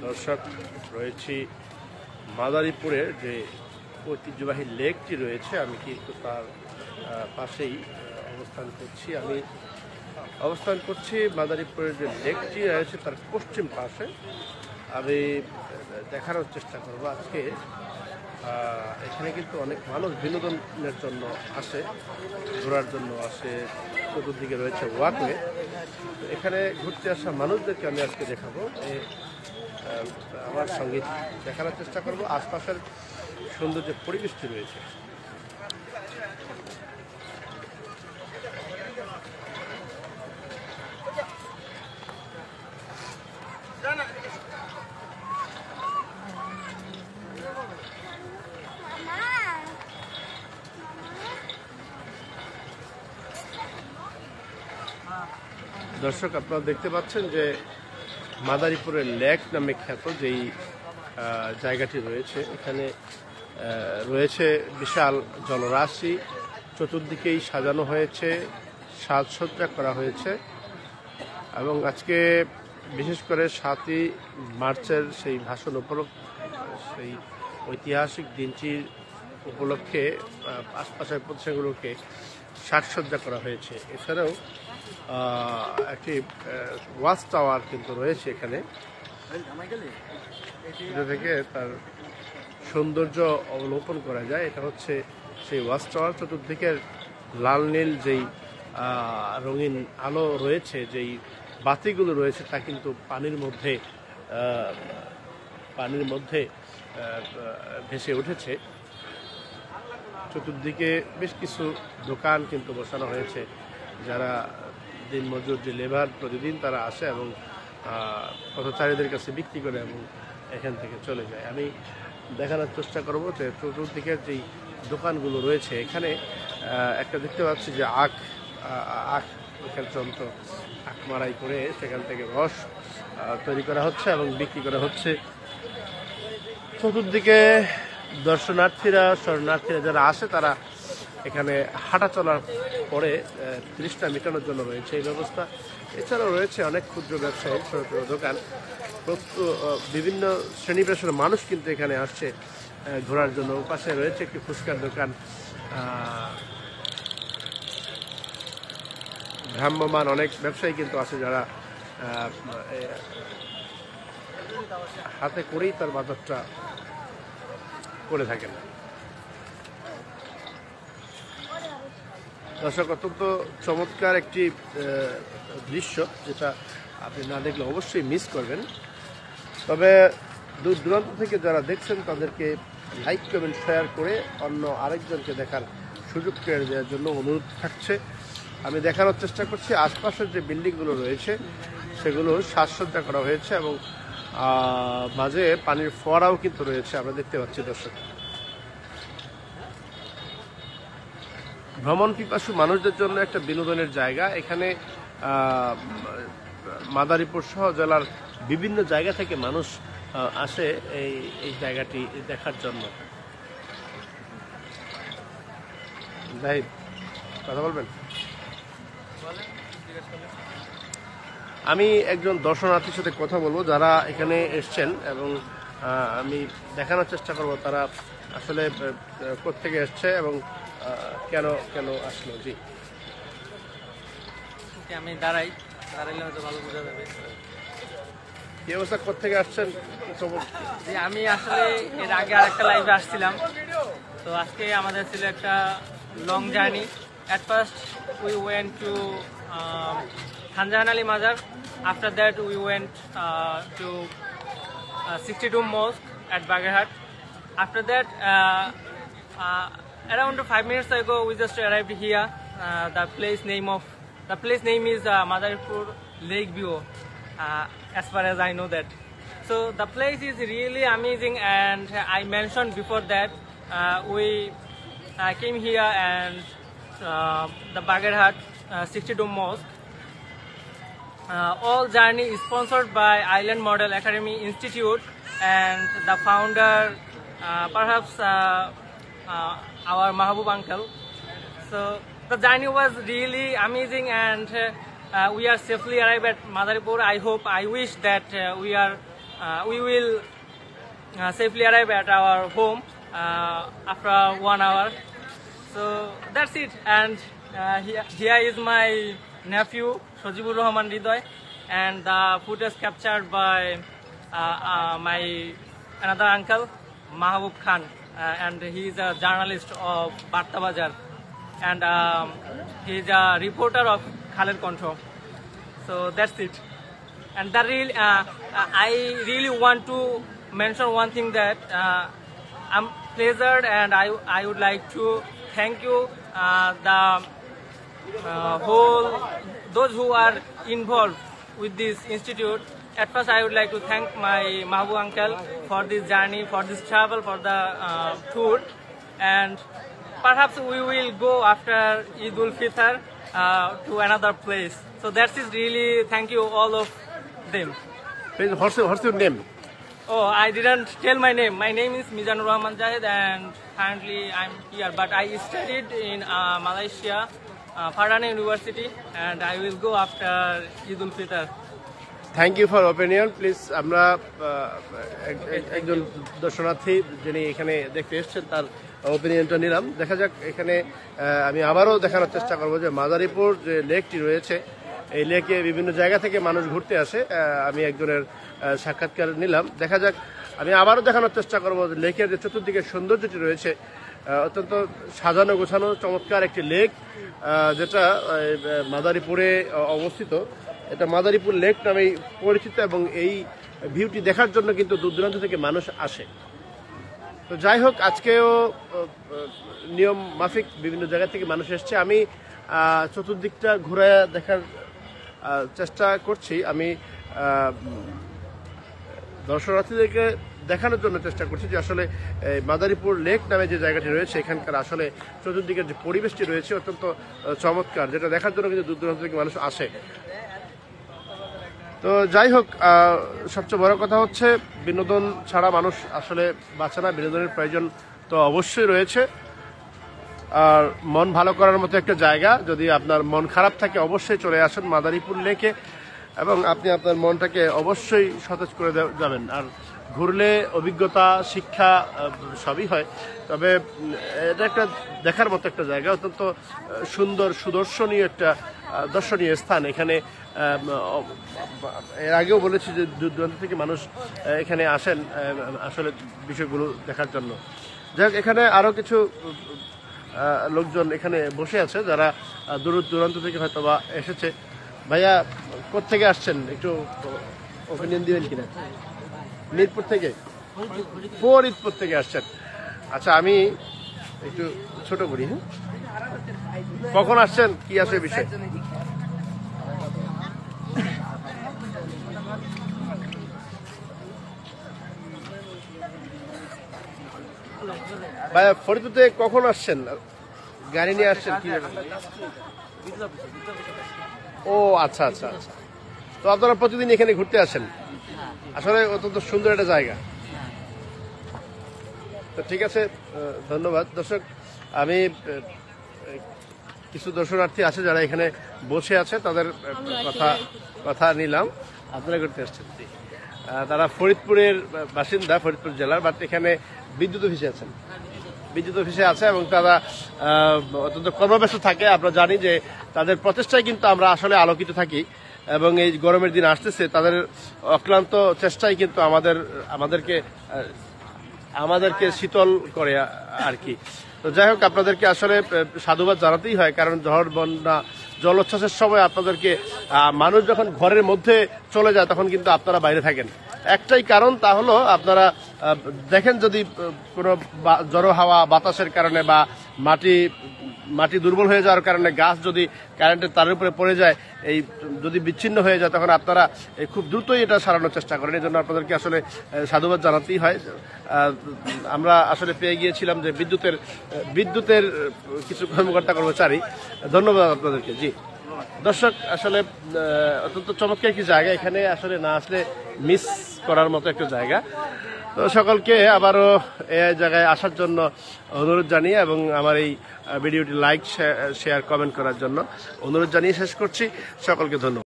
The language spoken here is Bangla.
দর্শক, রয়েছি মাদারীপুরের যে ঐতিহ্যবাহী লেকটি রয়েছে, আমি কিন্তু তার পাশেই অবস্থান করছি মাদারীপুরের যে লেকটি রয়েছে তার পশ্চিম পাশে। আমি দেখানোর চেষ্টা করব আজকে এখানে কিন্তু অনেক মানুষ বিনোদনের জন্য আসে, ঘোরার জন্য আসে। চতুর্দিকে রয়েছে ওয়াকওয়ে। এখানে ঘুরতে আসা মানুষদেরকে আমি আজকে দেখাবো, আমার সঙ্গে দেখানোর চেষ্টা করব আশপাশের সুন্দর যে পরিবেশটি রয়েছে। দর্শক, আপনারা দেখতে পাচ্ছেন যে মাদারীপুরের লেক নামে খ্যাত যেই জায়গাটি রয়েছে, এখানে রয়েছে বিশাল জলরাশি। চতুর্দিকেই সাজানো হয়েছে, সাজসজ্জা করা হয়েছে এবং আজকে বিশেষ করে 7ই মার্চের সেই ভাষণ সেই ঐতিহাসিক দিনটির উপলক্ষে আশপাশের প্রতিষ্ঠানগুলোকে সাজসজ্জা করা হয়েছে। এছাড়াও একটি ওয়াচ টাওয়ার কিন্তু রয়েছে এখানে, যেটা থেকে তার সৌন্দর্য অবলোকন করা যায়। এটা হচ্ছে সেই ওয়াচ টাওয়ার। চতুর্দিকের লাল নীল যেই রঙিন আলো রয়েছে, যেই বাতিগুলো রয়েছে, তা কিন্তু পানির মধ্যে ভেসে উঠেছে। চতুর্দিকে বেশ কিছু দোকান কিন্তু বসানো হয়েছে। যারা দিনমজুর যে লেবার প্রতিদিন তারা আসে এবং পথচারীদের কাছে বিক্রি করে এবং এখান থেকে চলে যায়। আমি দেখানোর চেষ্টা করব যে চতুর্দিকের যেই দোকানগুলো রয়েছে, এখানে একটা দেখতে পাচ্ছি যে আখ যন্ত্র, আখ মারাই করে সেখান থেকে রস তৈরি করা হচ্ছে এবং বিক্রি করা হচ্ছে। চতুর্দিকে শরণার্থীরা যারা আসে তারা এখানে হাঁটা চলার পরে তৃষ্ণা মেটানোর জন্য রয়েছে এই ব্যবস্থা। এছাড়াও রয়েছে অনেক ক্ষুদ্র ব্যবসায়ী, ছোট ছোট দোকান। বিভিন্ন শ্রেণী পেশার মানুষ কিন্তু এখানে আসছে ঘোরার জন্য। পাশে রয়েছে একটি ফুচকার দোকান। ভ্রাম্যমান অনেক ব্যবসায়ী কিন্তু আছে যারা হাতে করেই তার বাজারটা করে থাকেন। দর্শক, অত্যন্ত চমৎকার একটি দৃশ্য, যেটা আপনি না দেখলে অবশ্যই মিস করবেন। তবে দূর দূরান্ত থেকে যারা দেখছেন তাদেরকে লাইক কমেন্ট শেয়ার করে অন্য আরেকজনকে দেখার সুযোগ করে দেওয়ার জন্য অনুরোধ থাকছে। আমি দেখানোর চেষ্টা করছি আশপাশের যে বিল্ডিংগুলো রয়েছে সেগুলো সাজসজ্জা করা হয়েছে এবং মাঝে পানির ফোয়ারাও কিন্তু রয়েছে, আমরা দেখতে পাচ্ছি। দর্শক, ভ্রমণ পিপাসু মানুষদের জন্য একটা বিনোদনের জায়গা। এখানে মাদারীপুর সহ জেলার বিভিন্ন জায়গা থেকে মানুষ আসে এই জায়গাটি দেখার জন্য। ভাই, কথা বলবেন? আমি একজন দর্শনার্থীর সাথে কথা বলবো যারা এখানে এসছেন এবং আমি দেখানোর চেষ্টা করব তারা আসলে কোত্থেকে এসছে এবং কেন আসলো। জি, আমি দাঁড়াইলে হয়তো ভালো বোঝা যাবে। কি অবস্থা, কোত্থেকে আসছেন? আমি আসলে এর আগে আরেকটা লাইভে আসছিলাম, তো আজকে আমাদের ছিল একটা long journey. At first we went to Khanjahan Ali Mazar. After that we went to 62 Mosque at Bagerhat. After that around 5 minutes ago we just arrived here. The place name is Madaripur Lake View, as far as I know that. So the place is really amazing, and I mentioned before that we came here and the Bagerhat 62 Mosque. All journey is sponsored by Island Model Academy Institute, and the founder perhaps our Mahabub uncle. So the journey was really amazing, and we are safely arrived at Madaripur. I wish that we are we will safely arrive at our home after 1 hour. So that's it. And here is my nephew Sojibur Rahman Ridoy, and the footage captured by my another uncle Mahabub Khan, and he is a journalist of Barta Bazar, and he is a reporter of Khaler Kontho. So that's it. And that really, I really want to mention one thing, that I'm pleasured, and I would like to thank you, the whole, those who are involved with this institute. At first, I would like to thank my Mahabu uncle for this journey, for this travel, for the tour, and perhaps we will go after Eid ul Fitr to another place. So that's it. Really, thank you all of them. What's your name? Oh, I didn't tell my name. My name is Mizanur Rahman Zahid, and currently I'm here. But I studied in Malaysia, Farhana University, and I will go after Eid ul Fitr. Thank you for opinion please. আমরা একজন দর্শনার্থী যিনি এখানে দেখতে এসেছেন তার ওপিনিয়নটা নিলাম। দেখা যাক, এখানে আমি আবারও দেখানোর চেষ্টা করবো যে মাদারীপুর যে লেকটি রয়েছে, এই লেকে বিভিন্ন জায়গা থেকে মানুষ ঘুরতে আসে। আমি একজনের সাক্ষাৎকার নিলাম। দেখা যাক, আমি আবারও দেখানোর চেষ্টা করবো যে লেকের যে চতুর্দিকে সৌন্দর্যটি রয়েছে, অত্যন্ত সাজানো গোছানো চমৎকার একটি লেক, যেটা মাদারীপুরে অবস্থিত। এটা মাদারীপুর লেক নামেই পরিচিত, এবং এই ভিউটি দেখার জন্য কিন্তু দূর দূরান্ত থেকে মানুষ আসে। তো যাই হোক, আজকেও নিয়ম মাফিক বিভিন্ন জায়গা থেকে মানুষ এসছে। আমি চতুর্দিকটা ঘুরে দেখার চেষ্টা করছি। আমি দর্শনার্থীদেরকে দেখানোর জন্য চেষ্টা করছি যে আসলে মাদারীপুর লেক নামে যে জায়গাটি রয়েছে, এখানকার আসলে চতুর্দিকের যে পরিবেশটি রয়েছে অত্যন্ত চমৎকার, যেটা দেখার জন্য কিন্তু দূর দূরান্ত থেকে মানুষ আসে। তো যাই হোক, সবচেয়ে বড় কথা হচ্ছে বিনোদন ছাড়া মানুষ আসলে বাঁচে না। বিনোদনের প্রয়োজন তো অবশ্যই রয়েছে, আর মন ভালো করার মতো একটা জায়গা। যদি আপনার মন খারাপ থাকে, অবশ্যই চলে আসেন মাদারীপুর লেকে, এবং আপনি আপনার মনটাকে অবশ্যই সতেজ করে যাবেন। আর ঘুরলে অভিজ্ঞতা, শিক্ষা সবই হয়। তবে এটা একটা দেখার মতো একটা জায়গা, অত্যন্ত সুন্দর সুদর্শনীয় একটা দর্শনীয় স্থান। এখানে এর আগেও বলেছি যে দূর দূরান্ত থেকে মানুষ এখানে আসেন আসলে বিষয়গুলো দেখার জন্য। যাই হোক, এখানে আরও কিছু লোকজন এখানে বসে আছে যারা দূর দূরান্ত থেকে হয়তো বা এসেছে। ভাইয়া, কোথেকে আসছেন, একটু ওপিনিয়ন দিবেন কিনা? মিরপুর থেকে, ফরিদপুর থেকে আসছেন। আচ্ছা, আমি একটু ছোট করি। হ্যাঁ, কখন আসছেন, কি আছে বিষয়? ভাইয়া, ফরিদপুর থেকে কখন আসছেন, গাড়ি নিয়ে আসছেন কি? ও আচ্ছা আচ্ছা আচ্ছা। তো আপনারা প্রতিদিন এখানে ঘুরতে আসেন? আসলে অত্যন্ত সুন্দর একটা জায়গা। তো ঠিক আছে, ধন্যবাদ। দর্শক, আমি কিছু দর্শনার্থী আছে যারা এখানে বসে আছে, তাদের কথা নিলাম। আপনারা ঘুরতে আসছেন? তারা ফরিদপুরের বাসিন্দা, ফরিদপুর জেলার, বাট এখানে বিদ্যুৎ অফিসে আছেন, বিদ্যুৎ অফিসে আছে, এবং তারা অত্যন্ত কর্মব্যস্ত থাকে। আমরা জানি যে তাদের প্রচেষ্টায় কিন্তু আমরা আসলে আলোকিত থাকি, এবং এই গরমের দিন আসতেছে, তাদের অক্লান্ত চেষ্টাই কিন্তু আমাদেরকে শীতল করে আর কি। তো যাই হোক, আপনাদেরকে আসলে সাধুবাদ জানাতেই হয়, কারণ ঝড় বন্যা জলোচ্ছ্বাসের সময় আপনাদেরকে মানুষ যখন ঘরের মধ্যে চলে যায়, তখন কিন্তু আপনারা বাইরে থাকেন। একটাই কারণ, তা হলো আপনারা দেখেন, যদি কোনো ঝড়ো হাওয়া বাতাসের কারণে বা মাটি দুর্বল হয়ে যাওয়ার কারণে গাছ যদি কারেন্টের তারের উপরে পড়ে যায়, এই যদি বিচ্ছিন্ন হয়ে যায়, তখন আপনারা খুব দ্রুতই এটা সারানোর চেষ্টা করেন। এই জন্য আপনাদেরকে আসলে সাধুবাদ জানাতেই হয়। আমরা আসলে পেয়ে গিয়েছিলাম যে বিদ্যুতের কিছু কর্মকর্তা কর্মচারী। ধন্যবাদ আপনাদেরকে। জি দর্শক, আসলে অত্যন্ত চমৎকার একটি জায়গা, এখানে আসলে না আসলে মিস করার মতো একটা জায়গা। তো সকলকে আবারও এই জায়গায় আসার জন্য অনুরোধ জানিয়ে, এবং আমার এই ভিডিওটি লাইক, শেয়ার, কমেন্ট করার জন্য অনুরোধ জানিয়ে শেষ করছি। সকলকে ধন্যবাদ।